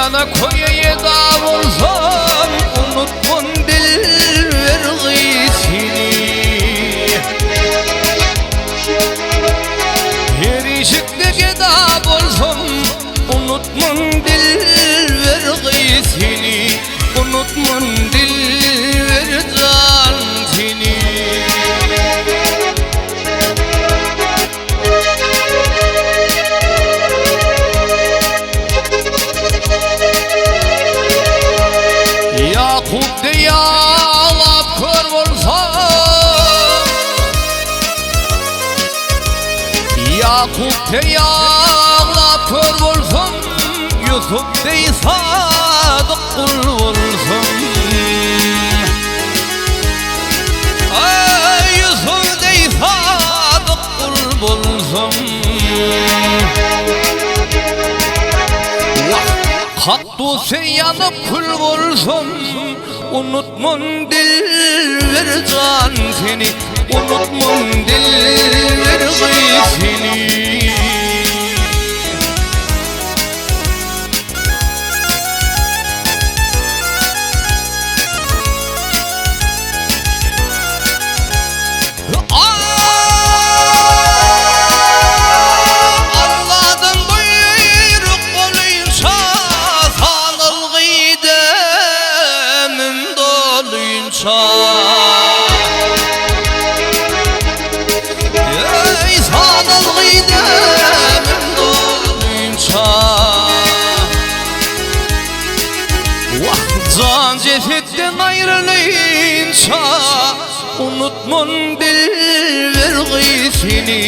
yana koyaya da olsam unutmun dil vergisini. Her işikte gedap olsam unutmun dil vergisini. Unutmun dil vercan seni. Yakup de yağlap kör olsam, Yakup de yağlap kör olsam, Yusuf de sadık kul olsam. Ay Yusuf de sadık kul olsam. Kaktüse yanıp kül olsam unutmun dil vercan seni. Unutmun dil vergisini. Ey sanal gidemin dolunca, can cesetten ayrılınca, unutmun dil vergisini.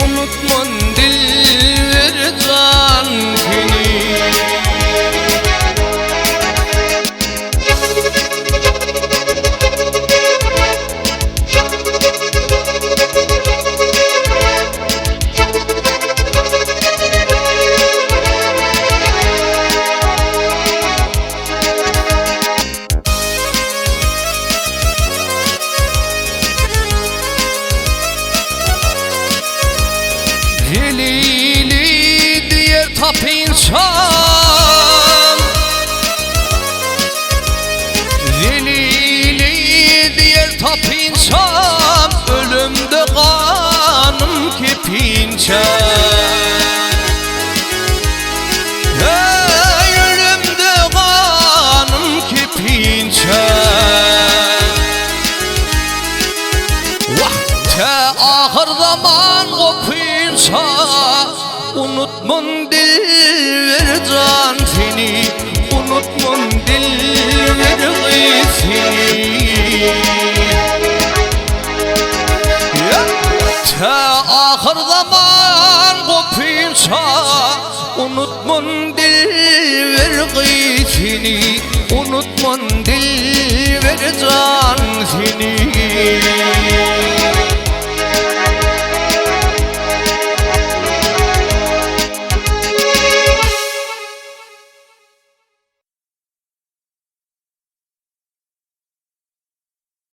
Unutmun dil vercan seni. Zelili diye tapınçam, zelili diye tapınçam, ölümde kanım kepinçam. Hey ölümde kanım kepinçam. Te ahır zaman kopinça, unutmun dil vercan seni. Unutmun dil vergisini. Te ahır zaman kopinça, unutmun dil vergisini. Unutmun dil vercan seni.